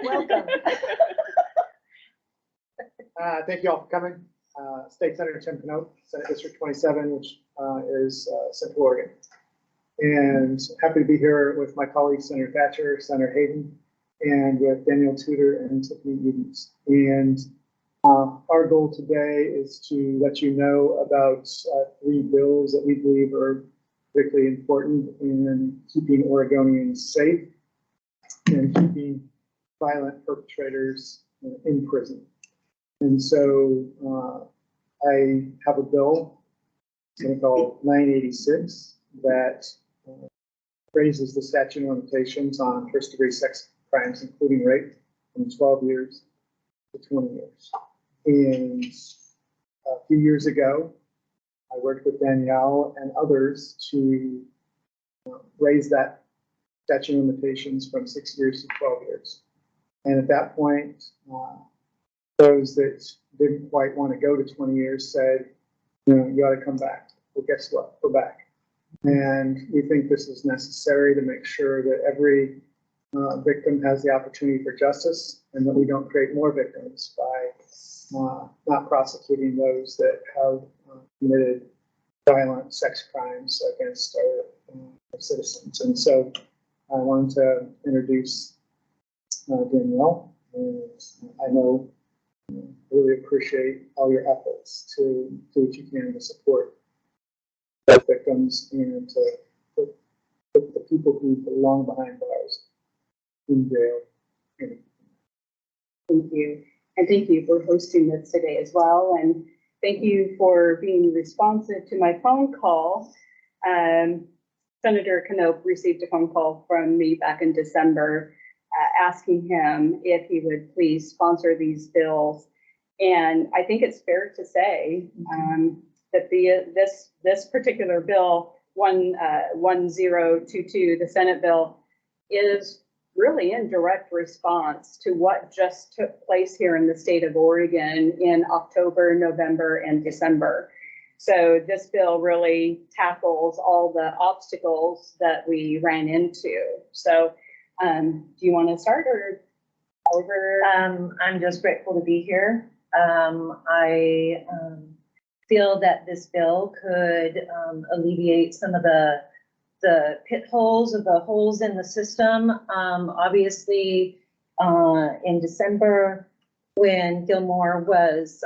welcome. Thank you all for coming. State Senator Tim Knope, Senate District 27, which is Central Oregon. And happy to be here with my colleagues, Senator Thatcher, Senator Hayden, and with Daniel Tudor and Tiffany Edens. And our goal today is to let you know about 3 bills that we believe are particularly important in keeping Oregonians safe and keeping violent perpetrators in prison. And so I have a bill, it's called 986, that raises the statute of limitations on first-degree sex crimes, including rape, from 12 years to 20 years. And a few years ago, I worked with Danielle and others to raise that statute of limitations from 6 years to 12 years. And at that point, those that didn't quite want to go to 20 years said, you know, you got to come back. Well, guess what? We're back. And we think this is necessary to make sure that every victim has the opportunity for justice and that we don't create more victims by not prosecuting those that have committed violent sex crimes against our citizens. And so I wanted to introduce Danielle, and I know really appreciate all your efforts to do what you can to support the victims and to put the people who belong behind bars in jail. Thank you. And thank you for hosting this today as well. And thank you for being responsive to my phone call. Senator Knope received a phone call from me back in December asking him if he would please sponsor these bills. And I think it's fair to say that this particular bill, 1022, the Senate bill, is really in direct response to what just took place here in the state of Oregon in October, November, and December. So this bill really tackles all the obstacles that we ran into. So do you want to start or over? I'm just grateful to be here. I feel that this bill could alleviate some of the pit holes or the holes in the system. Obviously, in December, when Gilmore was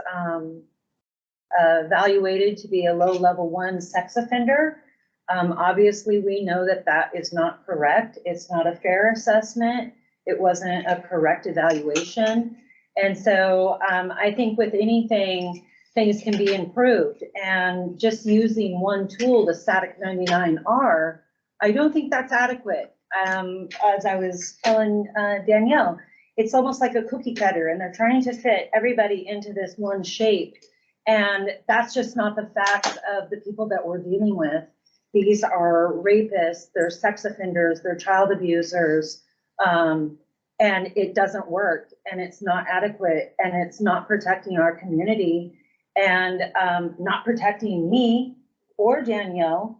evaluated to be a low level 1 sex offender, obviously we know that that is not correct. It's not a fair assessment. It wasn't a correct evaluation. And so I think with anything, things can be improved, and just using one tool, the static 99R, I don't think that's adequate. As I was telling Danielle, it's almost like a cookie cutter, and they're trying to fit everybody into this one shape. And that's just not the facts of the people that we're dealing with. These are rapists, they're sex offenders, they're child abusers, and it doesn't work, and it's not adequate, and it's not protecting our community, and not protecting me or Danielle.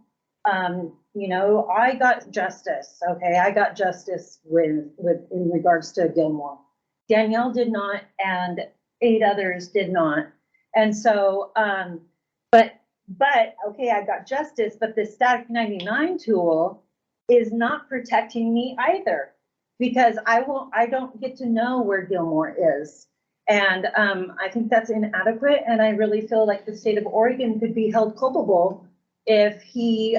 You know, I got justice, okay? I got justice in regards to Gilmore. Danielle did not, and 8 others did not. And so, but okay, I got justice, but the static 99 tool is not protecting me either, because I don't get to know where Gilmore is. And I think that's inadequate. And I really feel like the state of Oregon could be held culpable if he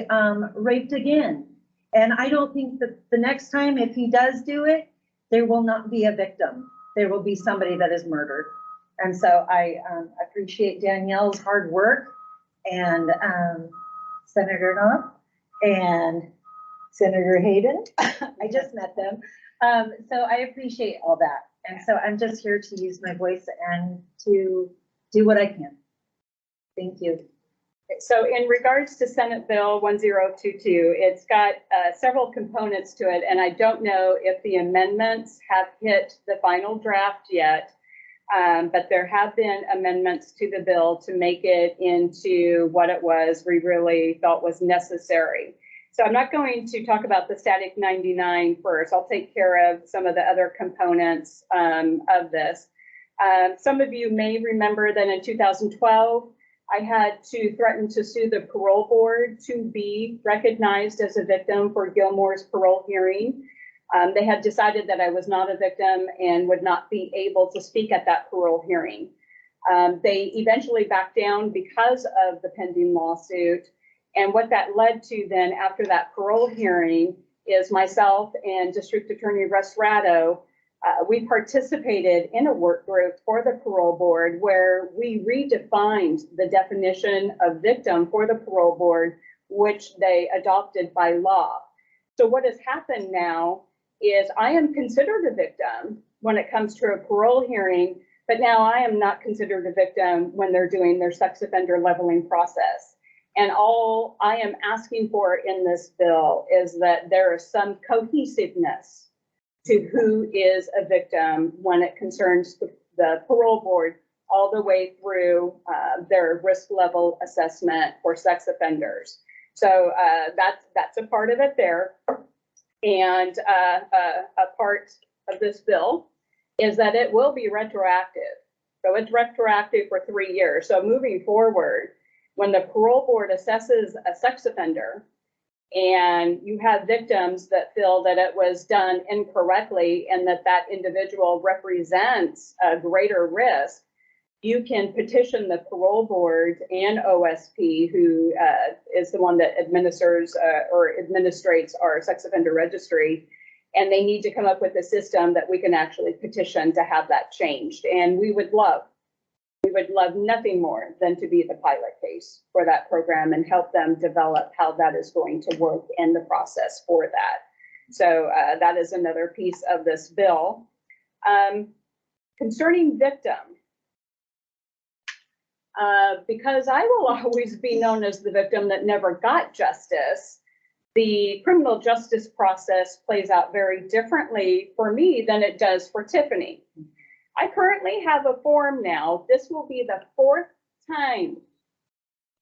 raped again. And I don't think that the next time, if he does do it, there will not be a victim. There will be somebody that is murdered. And so I appreciate Danielle's hard work, and Senator Knope and Senator Hayden. I just met them. So I appreciate all that. And so I'm just here to use my voice and to do what I can. Thank you. So in regards to Senate Bill 1022, it's got several components to it, and I don't know if the amendments have hit the final draft yet, but there have been amendments to the bill to make it into what it was we really felt was necessary. So I'm not going to talk about the static 99 first. I'll take care of some of the other components of this. Some of you may remember that in 2012, I had to threaten to sue the parole board to be recognized as a victim for Gilmore's parole hearing. They had decided that I was not a victim and would not be able to speak at that parole hearing. They eventually backed down because of the pending lawsuit. And what that led to then after that parole hearing is myself and District Attorney Russ Ratto, we participated in a work group for the parole board where we redefined the definition of victim for the parole board, which they adopted by law. So what has happened now is I am considered a victim when it comes to a parole hearing, but now I am not considered a victim when they're doing their sex offender leveling process. And all I am asking for in this bill is that there is some cohesiveness to who is a victim when it concerns the parole board all the way through their risk level assessment for sex offenders. So that's a part of it there. And a part of this bill is that it will be retroactive. So it's retroactive for 3 years. So moving forward, when the parole board assesses a sex offender and you have victims that feel that it was done incorrectly and that that individual represents a greater risk, you can petition the parole board and OSP, who is the one that administers or administrates our sex offender registry. And they need to come up with a system that we can actually petition to have that changed. And we would love nothing more than to be the pilot case for that program and help them develop how that is going to work in the process for that. So that is another piece of this bill. Concerning victim, because I will always be known as the victim that never got justice, the criminal justice process plays out very differently for me than it does for Tiffany. I currently have a form now. This will be the 4th time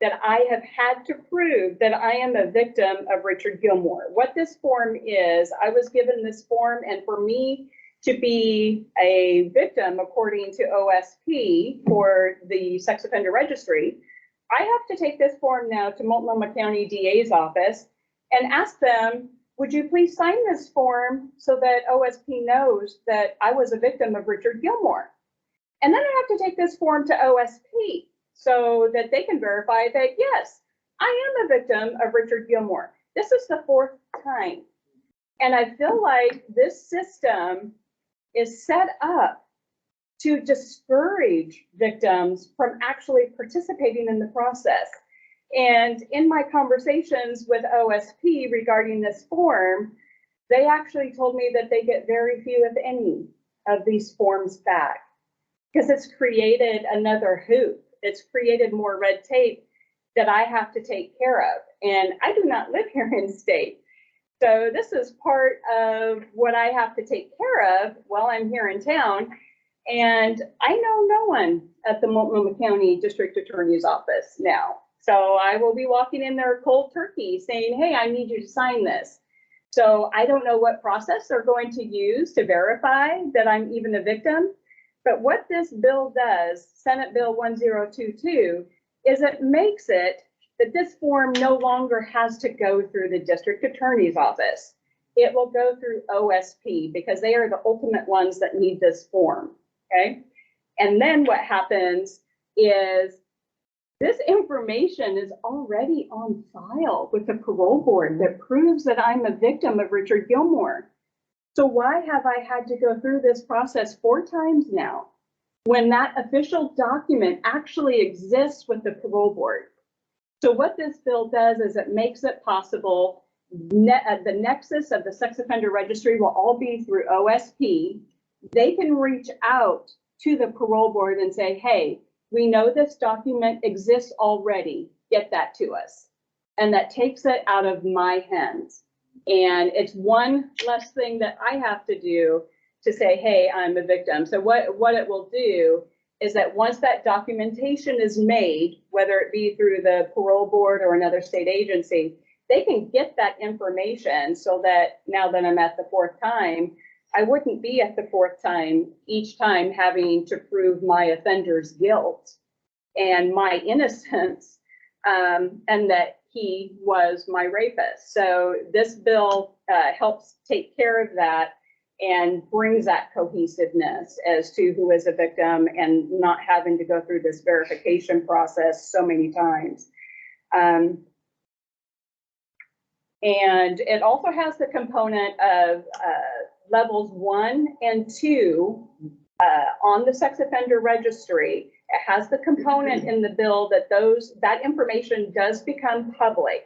that I have had to prove that I am a victim of Richard Gilmore. What this form is, I was given this form, and for me to be a victim, according to OSP for the sex offender registry, I have to take this form now to Multnomah County DA's office and ask them, would you please sign this form so that OSP knows that I was a victim of Richard Gilmore? And then I have to take this form to OSP so that they can verify that, yes, I am a victim of Richard Gilmore. This is the 4th time. And I feel like this system is set up to discourage victims from actually participating in the process. And in my conversations with OSP regarding this form, they actually told me that they get very few, if any, of these forms back because it's created another hoop. It's created more red tape that I have to take care of. And I do not live here in state. So this is part of what I have to take care of while I'm here in town. And I know no one at the Multnomah County District Attorney's Office now. So I will be walking in there cold turkey saying, hey, I need you to sign this. So I don't know what process they're going to use to verify that I'm even a victim. But what this bill does, Senate Bill 1022, is it makes it that this form no longer has to go through the district attorney's office. It will go through OSP because they are the ultimate ones that need this form, okay? And then what happens is this information is already on file with the parole board that proves that I'm a victim of Richard Gilmore. So why have I had to go through this process 4 times now when that official document actually exists with the parole board? So what this bill does is it makes it possible, the nexus of the sex offender registry will all be through OSP. They can reach out to the parole board and say, hey, we know this document exists already, get that to us. And that takes it out of my hands. And it's one less thing that I have to do to say, hey, I'm a victim. So what it will do is that once that documentation is made, whether it be through the parole board or another state agency, they can get that information so that now that I'm at the fourth time, I wouldn't be at the fourth time, each time having to prove my offender's guilt and my innocence, and that he was my rapist. So this bill helps take care of that and brings that cohesiveness as to who is a victim and not having to go through this verification process so many times. And it also has the component of levels 1 and 2 on the sex offender registry. It has the component in the bill that that information does become public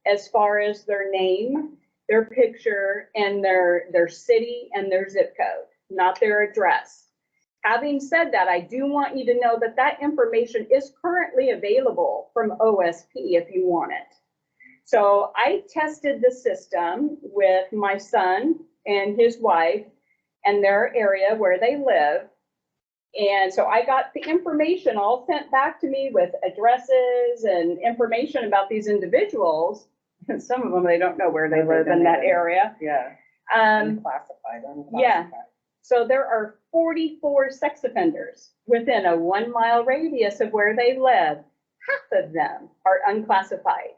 as far as their name, their picture, and their city and their zip code, not their address. Having said that, I do want you to know that that information is currently available from OSP if you want it. So I tested the system with my son and his wife and their area where they live. And so I got the information all sent back to me with addresses and information about these individuals. And some of them, they don't know where they live in that area. Yeah. Unclassified. Yeah. So there are 44 sex offenders within a 1 mile radius of where they live. Half of them are unclassified,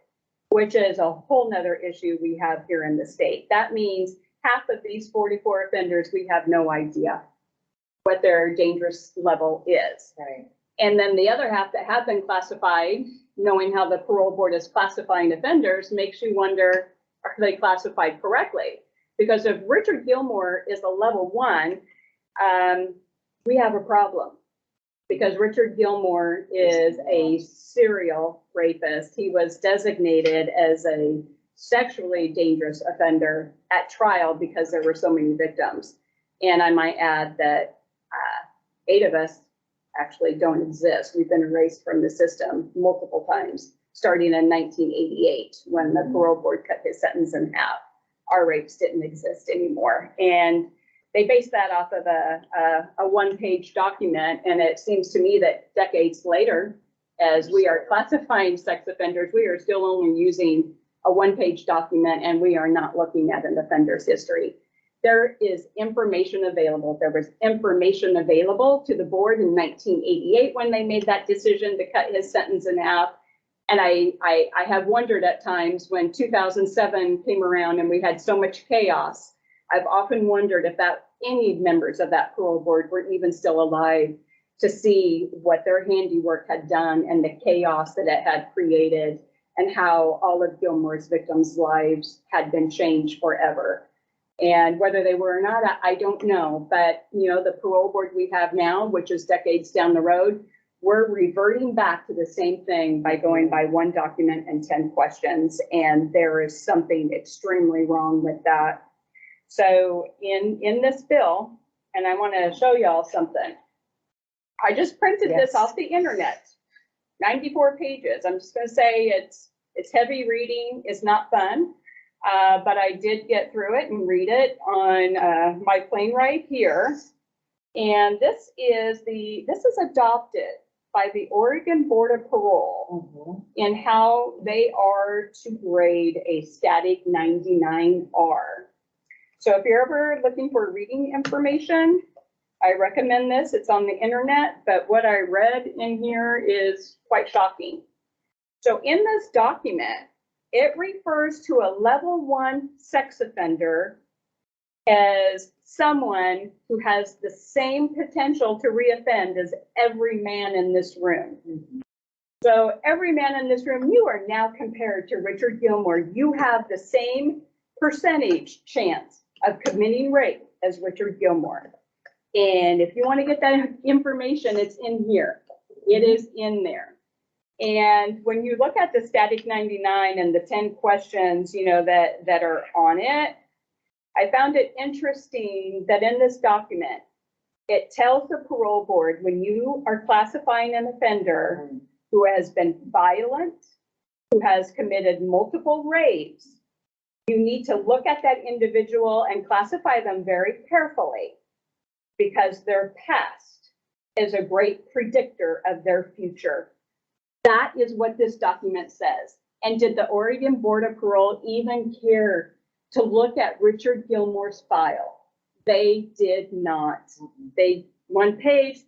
which is a whole nother issue we have here in the state. That means half of these 44 offenders, we have no idea what their dangerous level is. Right. And then the other half that have been classified, knowing how the parole board is classifying offenders, makes you wonder, are they classified correctly? Because if Richard Gilmore is a level 1, we have a problem. Because Richard Gilmore is a serial rapist. He was designated as a sexually dangerous offender at trial because there were so many victims. And I might add that 8 of us actually don't exist. We've been erased from the system multiple times, starting in 1988 when the parole board cut his sentence in half. Our rapes didn't exist anymore. And they based that off of a one-page document. And it seems to me that decades later, as we are classifying sex offenders, we are still only using a one-page document and we are not looking at an offender's history. There is information available. There was information available to the board in 1988 when they made that decision to cut his sentence in half. And I have wondered at times when 2007 came around and we had so much chaos, I've often wondered if any members of that parole board were even still alive to see what their handiwork had done and the chaos that it had created and how all of Gilmore's victims' lives had been changed forever. And whether they were or not, I don't know. But, you know, the parole board we have now, which is decades down the road, we're reverting back to the same thing by going by one document and 10 questions. And there is something extremely wrong with that. So in this bill, and I want to show y'all something. I just printed this off the internet, 94 pages. I'm just going to say it's heavy reading. It's not fun. But I did get through it and read it on my plane ride here. And this is adopted by the Oregon Board of Parole in how they are to grade a static 99R. So if you're ever looking for reading information, I recommend this. It's on the internet, but what I read in here is quite shocking. So in this document, it refers to a level 1 sex offender as someone who has the same potential to reoffend as every man in this room. So every man in this room, you are now compared to Richard Gilmore. You have the same percentage chance of committing rape as Richard Gilmore. And if you want to get that information, it's in here. It is in there. And when you look at the static 99 and the 10 questions, you know, that are on it, I found it interesting that in this document, it tells the parole board when you are classifying an offender who has been violent, who has committed multiple rapes, you need to look at that individual and classify them very carefully because their past is a great predictor of their future. That is what this document says. And did the Oregon Board of Parole even care to look at Richard Gilmore's file? They did not. They, one page,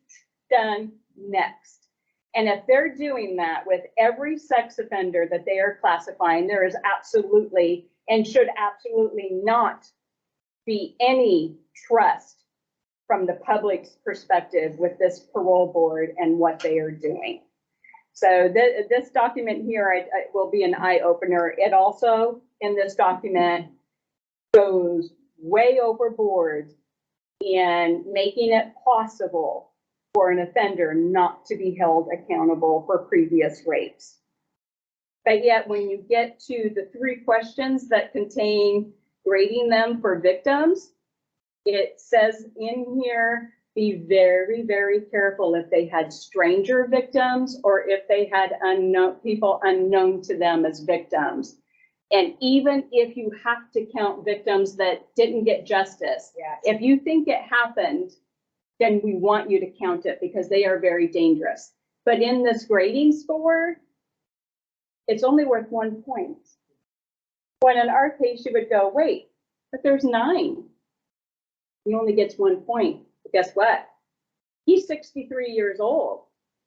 done, next. And if they're doing that with every sex offender that they are classifying, there is absolutely and should absolutely not be any trust from the public's perspective with this parole board and what they are doing. So this document here will be an eye opener. It also, in this document, goes way overboard in making it possible for an offender not to be held accountable for previous rapes. But yet, when you get to the 3 questions that contain grading them for victims, it says in here, be very, very careful if they had stranger victims or if they had unknown people unknown to them as victims. And even if you have to count victims that didn't get justice, if you think it happened, then we want you to count it because they are very dangerous. But in this grading score, it's only worth 1 point. When in our case, you would go, wait, but there's 9. He only gets 1 point. But guess what? He's 63 years old.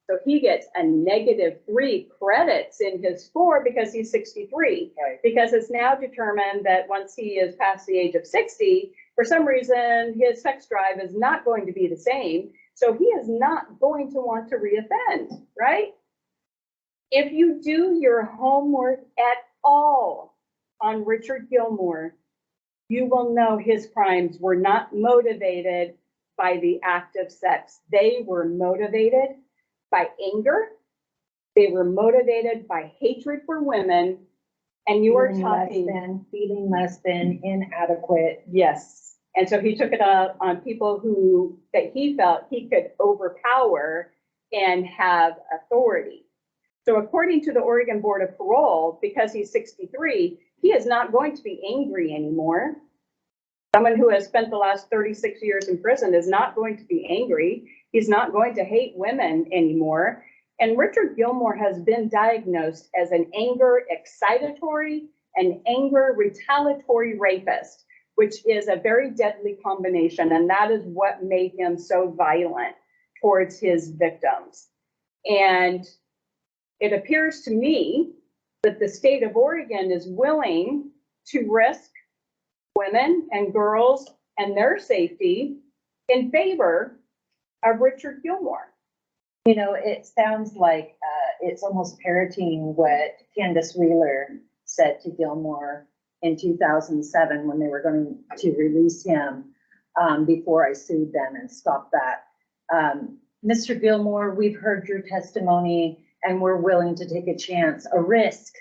So he gets a -3 credits in his score because he's 63. Right. Because it's now determined that once he is past the age of 60, for some reason, his sex drive is not going to be the same. So he is not going to want to reoffend, right? If you do your homework at all on Richard Gilmore, you will know his crimes were not motivated by the act of sex. They were motivated by anger. They were motivated by hatred for women. And you are talking Feeling less than, inadequate. yes. And so he took it out on people who that he felt he could overpower and have authority. So according to the Oregon Board of Parole, because he's 63, he is not going to be angry anymore. Someone who has spent the last 36 years in prison is not going to be angry. He's not going to hate women anymore. And Richard Gilmore has been diagnosed as an anger excitatory and anger retaliatory rapist, which is a very deadly combination. And that is what made him so violent towards his victims. And it appears to me that the state of Oregon is willing to risk women and girls and their safety in favor of Richard Gilmore. You know, it sounds like it's almost parroting what Candace Wheeler said to Gilmore in 2007 when they were going to release him before I sued them and stopped that. Mr. Gilmore, we've heard your testimony and we're willing to take a chance, a risk.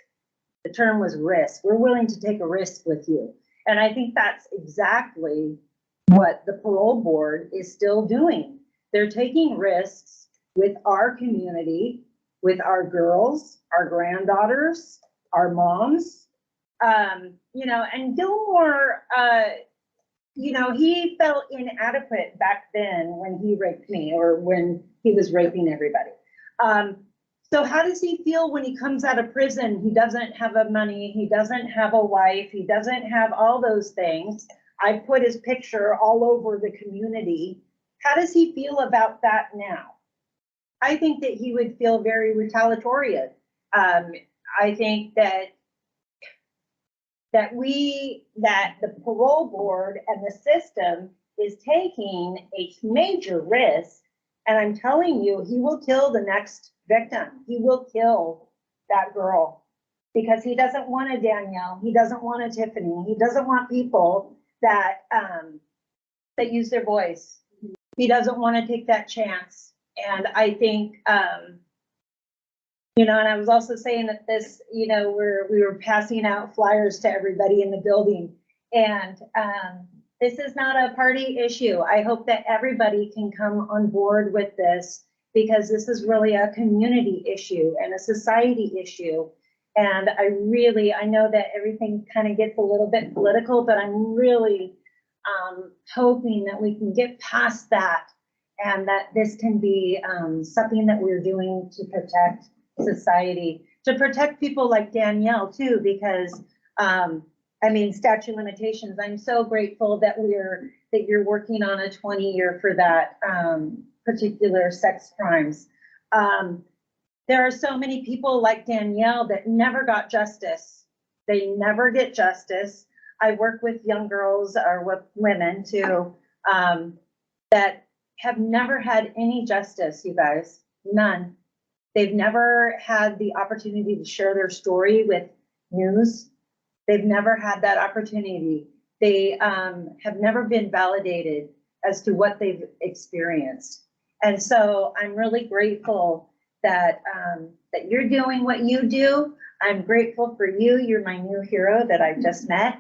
The term was risk. We're willing to take a risk with you. And I think that's exactly what the parole board is still doing. They're taking risks with our community, with our girls, our granddaughters, our moms. You know, and Gilmore, you know, he felt inadequate back then when he raped me or when he was raping everybody. So how does he feel when he comes out of prison? He doesn't have a money, he doesn't have a wife, he doesn't have all those things. I put his picture all over the community. How does he feel about that now? I think that he would feel very retaliatory. I think that the parole board and the system is taking a major risk. And I'm telling you, he will kill the next victim. He will kill that girl because he doesn't want a Danielle. He doesn't want a Tiffany. He doesn't want people that use their voice. He doesn't want to take that chance. And I think, you know, and I was also saying that this, you know, we were passing out flyers to everybody in the building, and this is not a party issue. I hope that everybody can come on board with this because this is really a community issue and a society issue. And I know that everything kind of gets a little bit political, but I'm really hoping that we can get past that and that this can be something that we're doing to protect society. to protect people like Danielle too, because, I mean, statute limitations, I'm so grateful that you're working on a 20-year for that, particular sex crimes. There are so many people like Danielle that never got justice. They never get justice. I work with young girls or with women too, that have never had any justice, you guys, none. They've never had the opportunity to share their story with news. They've never had that opportunity. They have never been validated as to what they've experienced. And so I'm really grateful that, that you're doing what you do. I'm grateful for you. You're my new hero that I just met.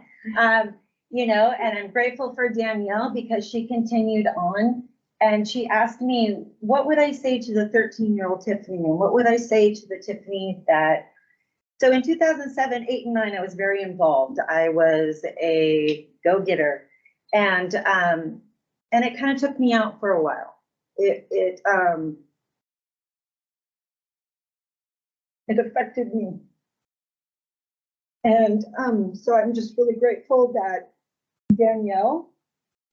You know, and I'm grateful for Danielle because she continued on and she asked me, what would I say to the 13-year-old Tiffany? And what would I say to the Tiffany that, so in 2007, 8, and 9, I was very involved. I was a go-getter and it kind of took me out for a while. It affected me. And so I'm just really grateful that Danielle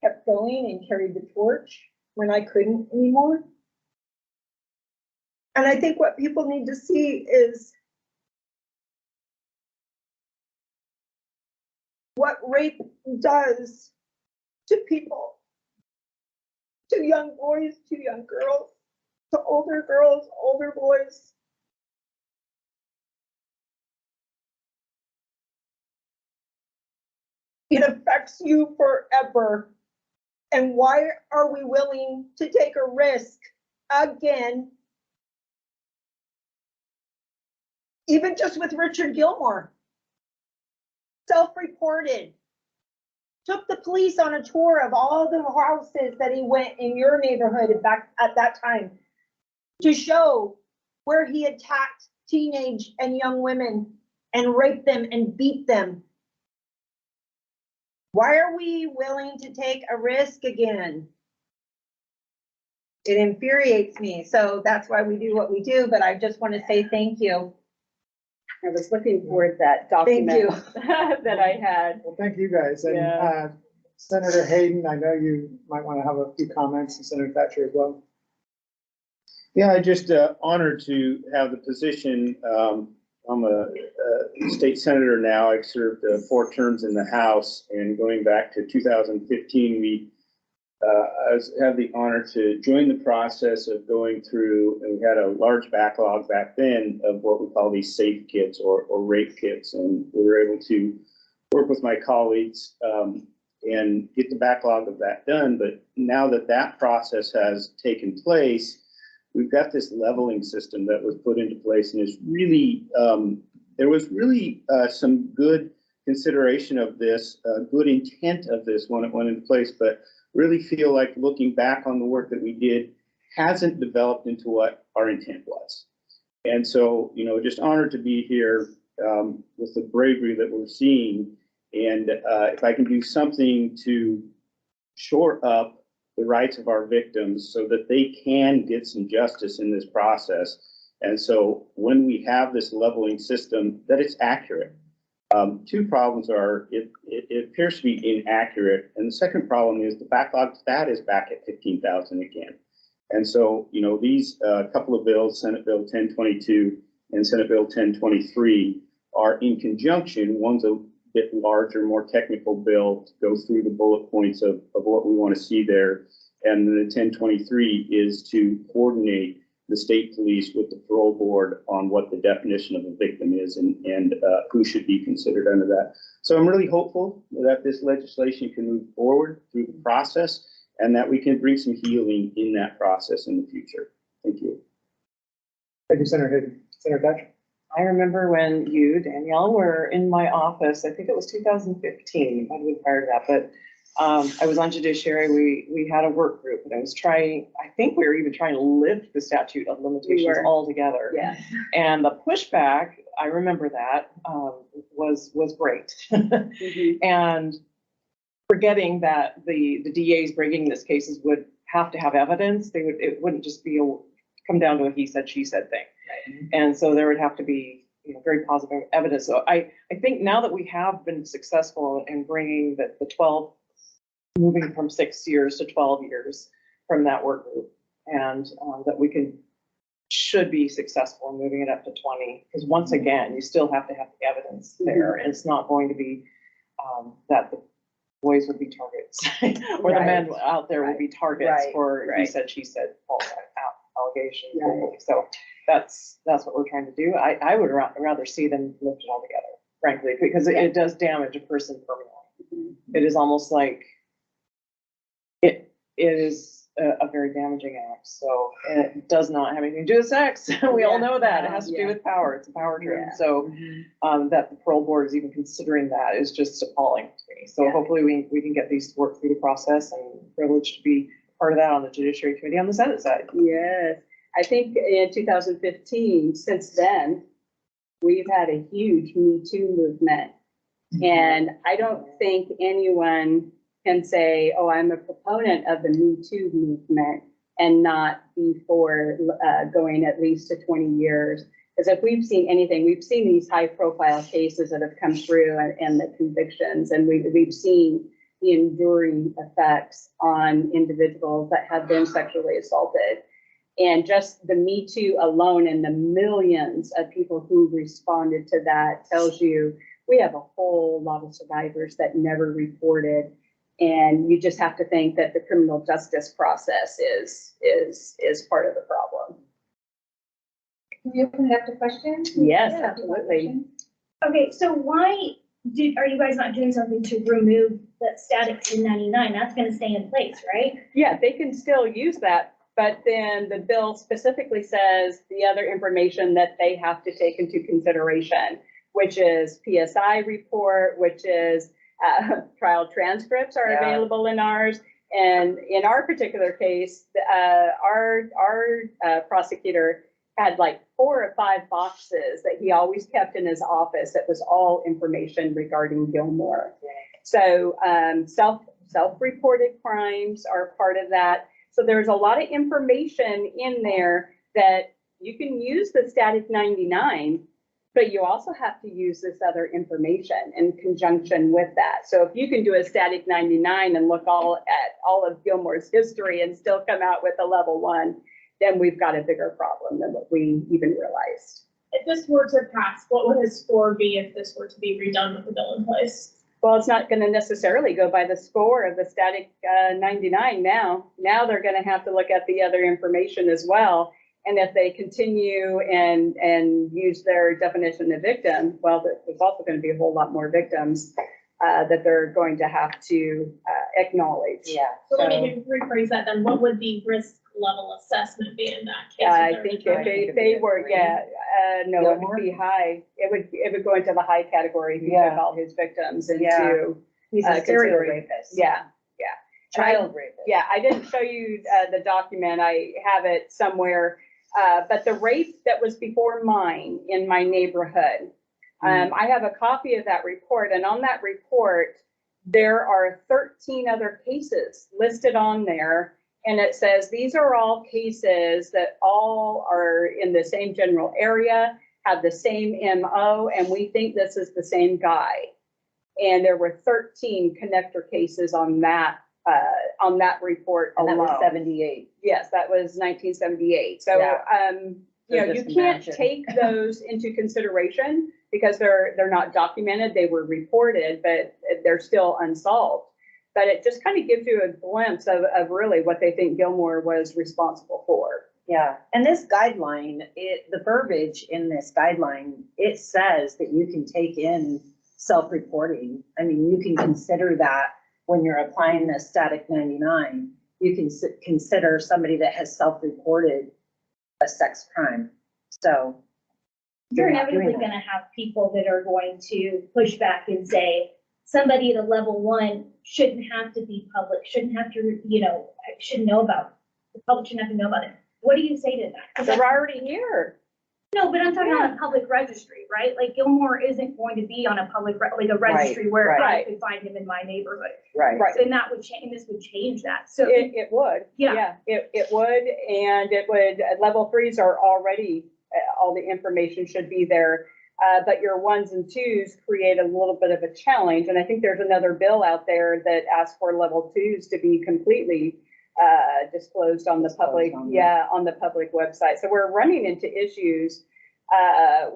kept going and carried the torch when I couldn't anymore. And I think what people need to see is what rape does to people, to young boys, to young girls, to older girls, older boys. It affects you forever. And why are we willing to take a risk again? Even just with Richard Gilmore, self-reported, took the police on a tour of all the houses that he went in your neighborhood back at that time to show where he attacked teenage and young women and raped them and beat them. Why are we willing to take a risk again? It infuriates me. So that's why we do what we do. But I just want to say thank you. I was looking for that document that I had. Well, thank you guys. And Yeah. Senator Hayden, I know you might want to have a few comments, and Senator Thatcher as well. Yeah, I just honored to have the position. I'm a state senator now. I've served 4 terms in the House, and going back to 2015, I had the honor to join the process of going through, and we had a large backlog back then of what we call these safe kits or rape kits, and we were able to work with my colleagues and get the backlog of that done. But now that that process has taken place, we've got this leveling system that was put into place, and is really, there was really some good consideration of this, good intent of this when it went into place, but really feel like looking back on the work that we did hasn't developed into what our intent was. And so, you know, just honored to be here with the bravery that we're seeing. And if I can do something to shore up the rights of our victims so that they can get some justice in this process. And so when we have this leveling system, that it's accurate. 2 problems are, it appears to be inaccurate. And the second problem is the backlog stat is back at 15,000 again. And so, you know, these couple of bills, Senate Bill 1022 and Senate Bill 1023, are in conjunction. One's a bit larger, more technical bill to go through the bullet points of what we want to see there. And the 1023 is to coordinate the state police with the parole board on what the definition of a victim is and who should be considered under that. So I'm really hopeful that this legislation can move forward through the process and that we can bring some healing in that process in the future. Thank you. Thank you, Senator Hayden. Senator Thatcher. I remember when you, Danielle, were in my office, I think it was 2015, might have been prior to that, but I was on judiciary. We had a work group and I was trying, I think we were even trying to lift the statute of limitations altogether. Yeah. And the pushback, I remember that, was great. Mhm. And forgetting that the DAs bringing these cases would have to have evidence. It wouldn't just be come down to a he said, she said thing. And so there would have to be, very positive evidence. So I think now that we have been successful in bringing the 12, moving from 6 years to 12 years from that work group, and that we should be successful in moving it up to 20, because once again, you still have to have the evidence there. And it's not going to be that the boys would be targets or the men out there will be targets for he said, she said, false allegations. So that's what we're trying to do. I would rather see them lift it all together, frankly, because it does damage a person permanently. It is almost like it is a very damaging act. So it does not have anything to do with sex. We all know that. It has to do with power. It's a power trip. So that the parole board is even considering that is just appalling to me. So hopefully we can get these to work through the process, and privileged to be part of that on the Judiciary Committee on the Senate side. Yes, I think in 2015, since then, we've had a huge Me Too movement. And I don't think anyone can say, oh, I'm a proponent of the Me Too movement and not be for going at least to 20 years. Because if we've seen anything, we've seen these high profile cases that have come through and the convictions, and we've seen the enduring effects on individuals that have been sexually assaulted. And just the Me Too alone and the millions of people who responded to that tells you we have a whole lot of survivors that never reported. And you just have to think that the criminal justice process is part of the problem. Can we open it up to questions? Yes, Yeah, absolutely. Okay, so why are you guys not doing something to remove that static 1099? That's gonna stay in place, right? Yeah, they can still use that, but then the bill specifically says the other information that they have to take into consideration, which is PSI report, which is trial transcripts are available in ours. And in our particular case, our prosecutor had like 4 or 5 boxes that he always kept in his office that was all information regarding Gilmore. So self-reported crimes are part of that. So there's a lot of information in there that you can use the static 99, but you also have to use this other information in conjunction with that. So if you can do a static 99 and look at all of Gilmore's history and still come out with a level 1, then we've got a bigger problem than what we even realized. If this were to pass, what would his score be if this were to be redone with the bill in place? Well, it's not going to necessarily go by the score of the static 99 now. Now they're going to have to look at the other information as well. And if they continue and use their definition of victim, well, there's also going to be a whole lot more victims that they're going to have to acknowledge. Yeah. So let me rephrase that then. What would the risk level assessment be in that case? I think if they were, no, it would be high. It would go into the high category if you took all his victims into. He's a serial consideration. rapist. Yeah. Child rapist. Yeah, I didn't show you the document. I have it somewhere. But the rape that was before mine in my neighborhood, I have a copy of that report, and on that report, there are 13 other cases listed on there. And it says, these are all cases that all are in the same general area, have the same MO, and we think this is the same guy. And there were 13 connector cases on that report And that alone. was 78. Yes, that was 1978. So, you know, you just can't imagine. take those into consideration because they're not documented. They were reported, but they're still unsolved. But it just kind of gives you a glimpse of really what they think Gilmore was responsible for. Yeah, and this guideline, the verbiage in this guideline, it says that you can take in self-reporting. I mean, you can consider that when you're applying the static 99. You can consider somebody that has self-reported a sex crime. So You're not doing inevitably that. gonna have people that are going to push back and say, somebody at a level 1 shouldn't have to be public, shouldn't have to, should know about, the public shouldn't have to know about it. What do you say to that? 'Cause They're that's- already here. No, but I'm talking on a public registry, right? Like Gilmore isn't going to be on a public, like a registry where I right. could find him in my neighborhood. right. Right. And that would change, and this would change that. So, It would. Yeah. It would, and it would, level 3s are already, all the information should be there. But your ones and twos create a little bit of a challenge. And I think there's another bill out there that asks for level twos to be completely disclosed on the public, on the public website. So we're running into issues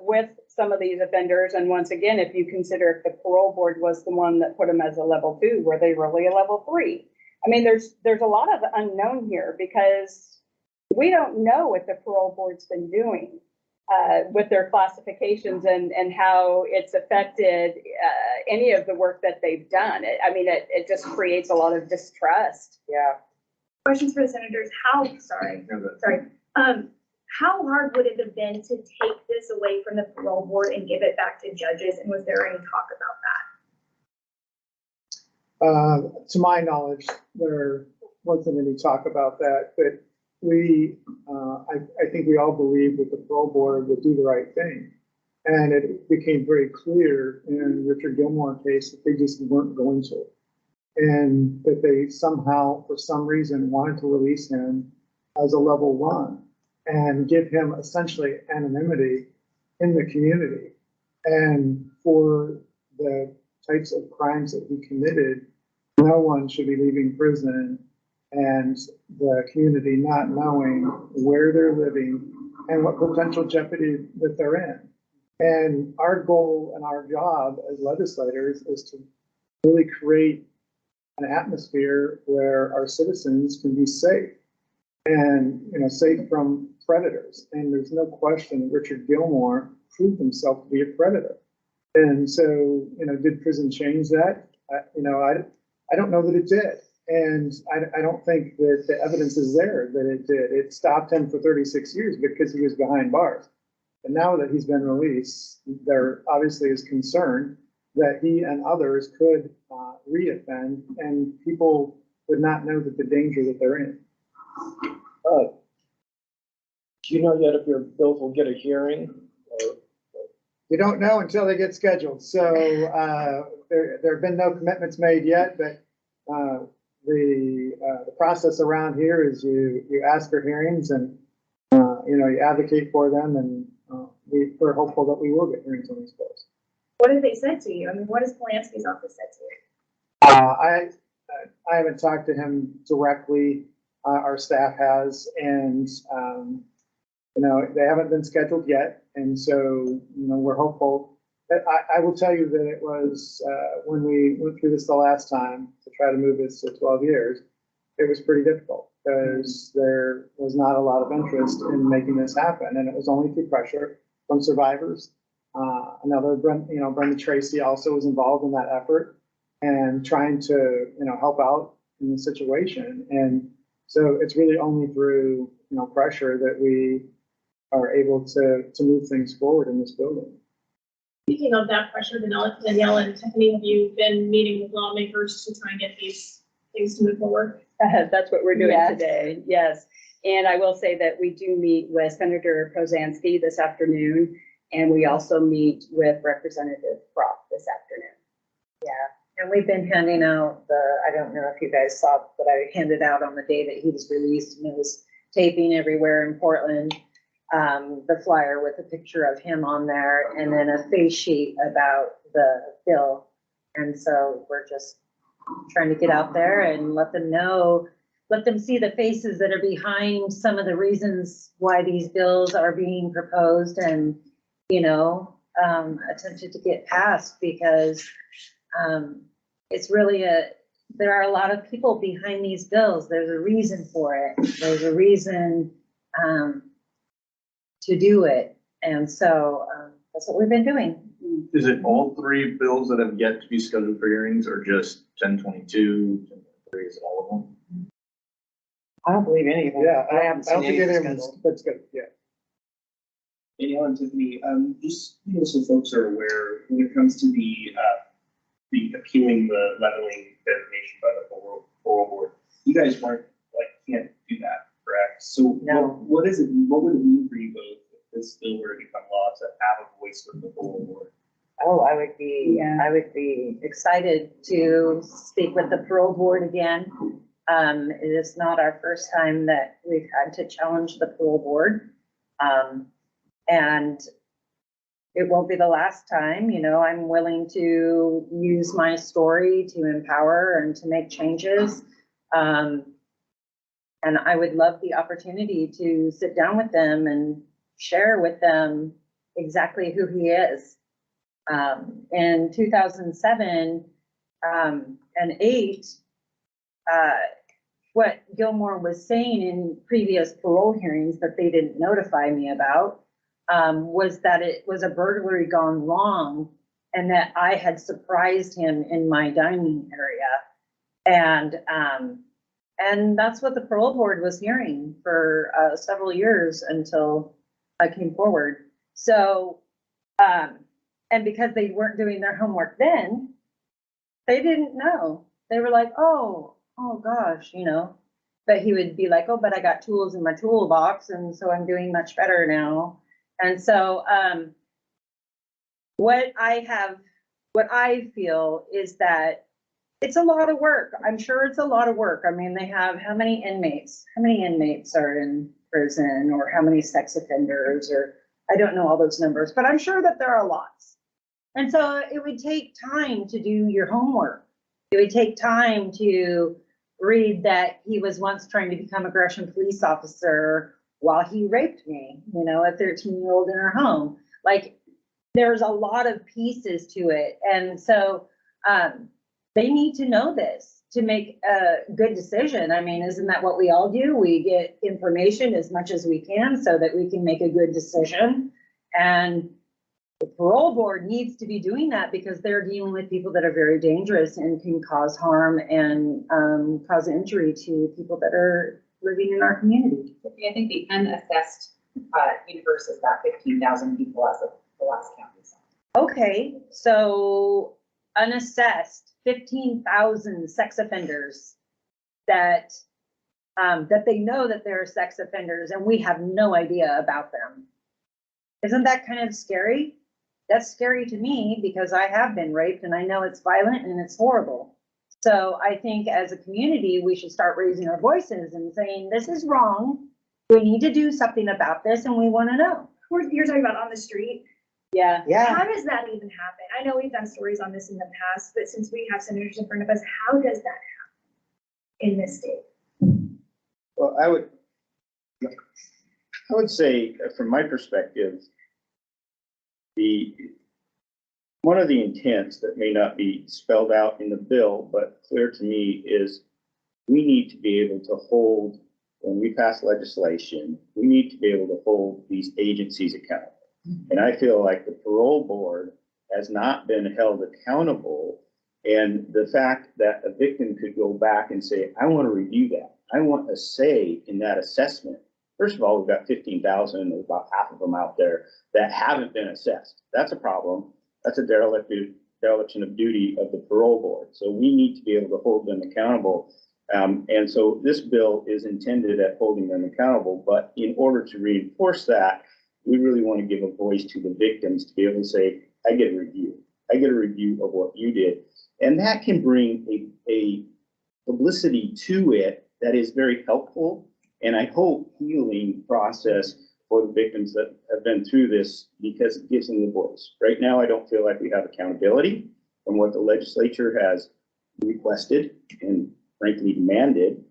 with some of these offenders. And once again, if you consider if the parole board was the one that put them as a level 2, were they really a level 3? I mean, there's a lot of unknown here because we don't know what the parole board's been doing with their classifications and how it's affected any of the work that they've done. It just creates a lot of distrust. Yeah. Questions for the senators, sorry, how hard would it have been to take this away from the parole board and give it back to judges, and was there any talk about that? To my knowledge, there wasn't any talk about that, but I think we all believe that the parole board would do the right thing. And it became very clear in Richard Gilmore's case that they just weren't going to. And that they somehow, for some reason, wanted to release him as a level 1 and give him essentially anonymity in the community. And for the types of crimes that he committed, no one should be leaving prison and the community not knowing where they're living and what potential jeopardy that they're in. And our goal and our job as legislators is to really create an atmosphere where our citizens can be safe and, safe from predators. And there's no question Richard Gilmore proved himself to be a predator. And so, did prison change that? I don't know that it did. And I don't think that the evidence is there that it did. It stopped him for 36 years because he was behind bars. And now that he's been released, there obviously is concern that he and others could reoffend, and people would not know that the danger that they're in. Do you know yet if your bills will get a hearing? You don't know until they get scheduled. So there have been no commitments made yet, but the process around here is you ask for hearings and you advocate for them, and we're hopeful that we will get hearings on these bills. What have they said to you? I mean, what has Polanski's office said to you? I haven't talked to him directly. Our staff has, and they haven't been scheduled yet. And so, we're hopeful. I will tell you that it was when we went through this the last time to try to move this to 12 years, it was pretty difficult because there was not a lot of interest in making this happen. And it was only through pressure from survivors. Brenda Tracy also was involved in that effort and trying to, help out in the situation. And so it's really only through, pressure that we are able to move things forward in this building. Speaking of that pressure, Danielle and Tiffany, have you been meeting with lawmakers to try and get these things to move forward? That's what we're doing Yes. today. Yes. And I will say that we do meet with Senator Polanski this afternoon, and we also meet with Representative Brock this afternoon. Yeah, and we've been handing out I don't know if you guys saw, but I handed out on the day that he was released, and it was taping everywhere in Portland, the flyer with a picture of him on there, and then a face sheet about the bill. And so we're just trying to get out there and let them know, let them see the faces that are behind some of the reasons why these bills are being proposed and, attempted to get passed, because it's really there are a lot of people behind these bills. There's a reason for it. There's a reason to do it. And so that's what we've been doing. Is it all 3 bills that have yet to be scheduled for hearings, or just 1022, 1023, is it all of them? I don't believe any of them. Yeah, I haven't I don't seen think any any of scheduled. that's good. Yeah. Danielle and Tiffany, just so folks are aware, when it comes to the appealing the leveling designation by the parole board, you guys can't do that, correct? So No. what would it mean for you both if this bill were to become law to have a voice with the parole board? Oh, I would be excited to speak with the parole board again. It is not our first time that we've had to challenge the parole board. And it won't be the last time, you know, I'm willing to use my story to empower and to make changes. And I would love the opportunity to sit down with them and share with them exactly who he is. In 2007 and 8, what Gilmore was saying in previous parole hearings that they didn't notify me about was that it was a burglary gone wrong and that I had surprised him in my dining area. And that's what the parole board was hearing for several years until I came forward. So, and because they weren't doing their homework then, they didn't know. They were like, oh gosh, you know, but he would be like, oh, but I got tools in my toolbox. And so I'm doing much better now. And so, what I feel is that it's a lot of work. I'm sure it's a lot of work. I mean, they have how many inmates are in prison, or how many sex offenders, or I don't know all those numbers, but I'm sure that there are lots. And so it would take time to do your homework. It would take time to read that he was once trying to become a Gresham police officer while he raped me, you know, a 13-year-old in her home. Like, there's a lot of pieces to it. And so they need to know this to make a good decision. I mean, isn't that what we all do? We get information as much as we can so that we can make a good decision. And the parole board needs to be doing that because they're dealing with people that are very dangerous and can cause harm and cause injury to people that are living in our community. I think the unassessed universe is about 15,000 people as of the last count. Okay, so unassessed, 15,000 sex offenders that they know that they're sex offenders and we have no idea about them. Isn't that kind of scary? That's scary to me because I have been raped and I know it's violent and it's horrible. So I think as a community, we should start raising our voices and saying, this is wrong. We need to do something about this and we want to know. You're talking about on the street? Yeah. How does that even happen? I know we've done stories on this in the past, but since we have senators in front of us, how does that happen in this state? Well, I would say, from my perspective, one of the intents that may not be spelled out in the bill, but clear to me, is we need to be able to hold, when we pass legislation, we need to be able to hold these agencies accountable. And I feel like the parole board has not been held accountable. And the fact that a victim could go back and say, I want to review that. I want a say in that assessment. First of all, we've got 15,000, there's about half of them out there that haven't been assessed. That's a problem. That's a dereliction of duty of the parole board. So we need to be able to hold them accountable. And so this bill is intended at holding them accountable. But in order to reinforce that, we really want to give a voice to the victims to be able to say, I get a review. I get a review of what you did. And that can bring a publicity to it that is very helpful. And I hope healing process for the victims that have been through this, because it gives them the voice. Right now, I don't feel like we have accountability from what the legislature has requested and frankly demanded.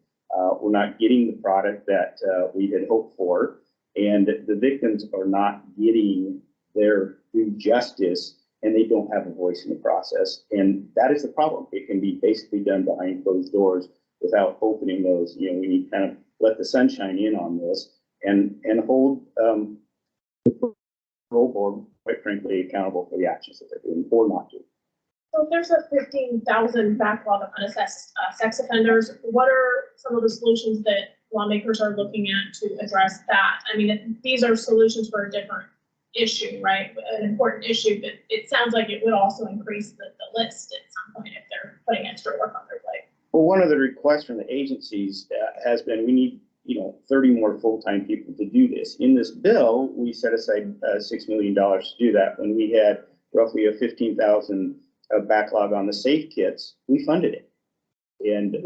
We're not getting the product that we had hoped for. And the victims are not getting their due justice, and they don't have a voice in the process. And that is the problem. It can be basically done behind closed doors without opening those. You know, we need to kind of let the sunshine in on this and hold the parole board, quite frankly, accountable for the actions that they're doing or not doing. So if there's a 15,000 backlog of unassessed sex offenders, what are some of the solutions that lawmakers are looking at to address that? I mean, these are solutions for a different issue, right? An important issue, but it sounds like it would also increase the list at some point if they're putting extra work on their plate. Well, one of the requests from the agencies has been, we need 30 more full-time people to do this. In this bill, we set aside $6 million to do that. When we had roughly a 15,000 backlog on the safe kits, we funded it. And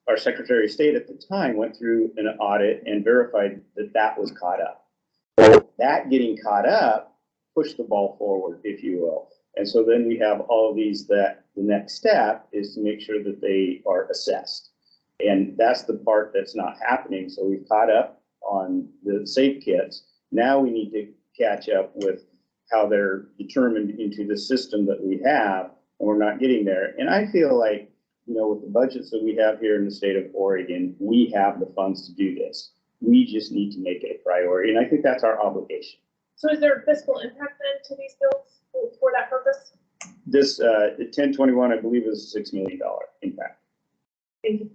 our Secretary of State at the time went through an audit and verified that that was caught up. So that getting caught up pushed the ball forward, if you will. And so then we have all of these that the next step is to make sure that they are assessed. And that's the part that's not happening. So we've caught up on the safe kits. Now we need to catch up with how they're determined into the system that we have, and we're not getting there. And I feel like, with the budgets that we have here in the state of Oregon, we have the funds to do this. We just need to make it a priority, and I think that's our obligation. So is there a fiscal impact then to these bills for that purpose? This, 1021, I believe, is a $6 million impact. Thank you.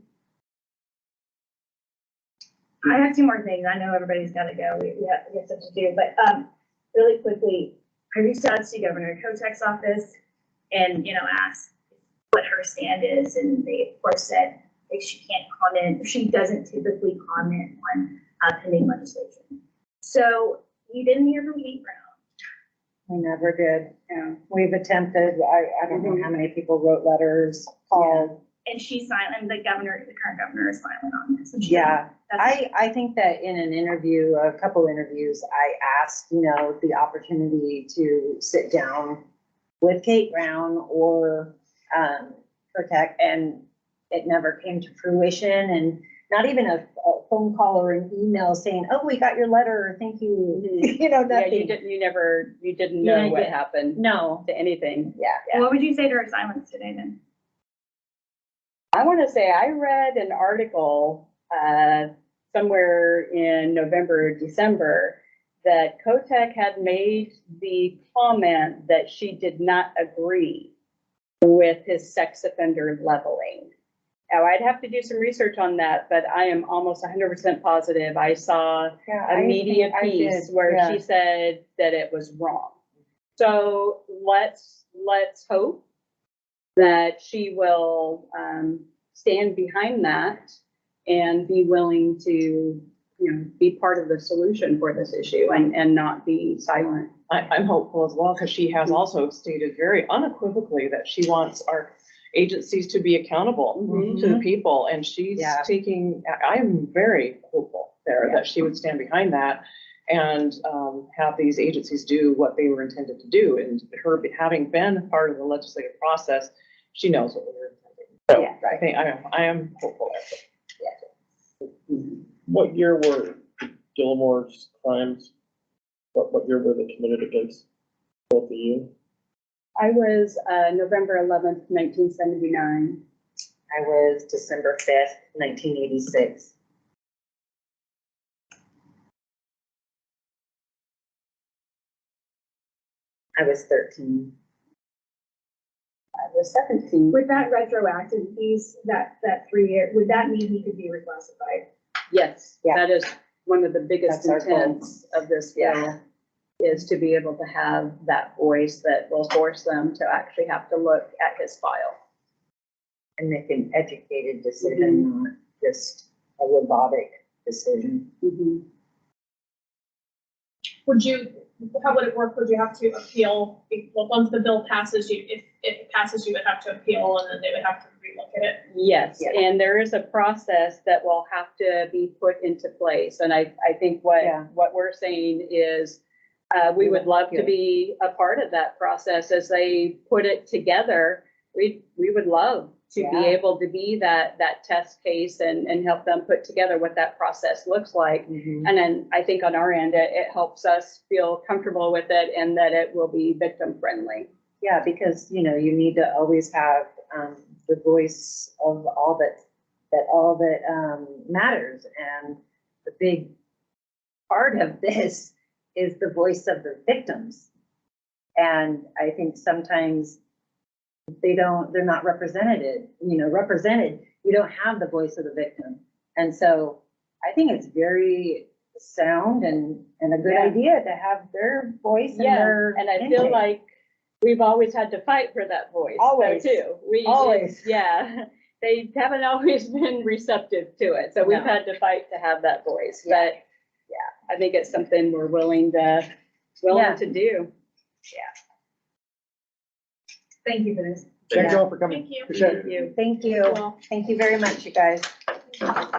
I have two more things. I know everybody's gotta go. We have stuff to do, but, really quickly, I reached out to Governor Kotek's office and, asked what her stand is, and they, of course, said, like, she can't comment, she doesn't typically comment on, pending legislation. So, you didn't hear from Kate Brown. We never did. We've attempted, I don't know how many people wrote letters, called. And she's silent, the current governor is silent on this. And Yeah, that's- I think that in an interview, a couple interviews, I asked, the opportunity to sit down with Kate Brown or Protect, and it never came to fruition, and not even a phone call or an email saying, oh, we got your letter, thank you, Yeah, nothing. you didn't know what happened No, to anything. yeah. What would you say to her silence today then? I want to say I read an article somewhere in November or December that Kotek had made the comment that she did not agree with his sex offender leveling. Now, I'd have to do some research on that, but I am almost 100% positive I saw Yeah, a media I did, piece where yeah. she said that it was wrong. So let's hope that she will stand behind that and be willing to, be part of the solution for this issue and not be silent. I'm hopeful as well, because she has also stated very unequivocally that she wants our agencies to be accountable to the people, and she's Yeah. I'm very hopeful there that she would stand behind that and have these agencies do what they were intended to do. And her having been part of the legislative process, she knows what we were intending. So Yeah. I think I am hopeful. What year were Gilmore's crimes? What year were they committed against both of you? I was November 11th, 1979. I was December 5th, 1986. I was 13. I was 17. With that retroactive piece, that 3 year, would that mean he could be reclassified? Yes, Yeah. that is one of the biggest That's our goal. intents of this bill, is to be able to have that voice that will force them to actually have to look at his file. And make an educated decision, not just a robotic decision. How would it work? Would you have to appeal? Well, once the bill passes, if it passes, you would have to appeal, and then they would have to relook at it. Yes, Yeah. and there is a process that will have to be put into place. And I think Yeah. what we're saying is we would love to be a part of that process as they put it together. We would love to be Yeah. able to be that test case and help them put together what that process looks like. And then I think on our end, it helps us feel comfortable with it and that it will be victim friendly. Yeah, because, you need to always have, the voice of all that matters. And the big part of this is the voice of the victims. And I think sometimes they're not represented. You don't have the voice of the victim. And so I think it's very sound and a good Yeah. idea to have their voice and their. And I feel intake. like we've always had to fight for that voice. though, Always. Too. Always. Yeah. They haven't always been receptive to it. So we've No. had to fight to have that voice. Yeah. But I think it's something we're willing Yeah. to do. Thank you for this. Thank you all for coming. Thank you. Appreciate it. Thank you. Thank you. Well, Thank you very much, you guys.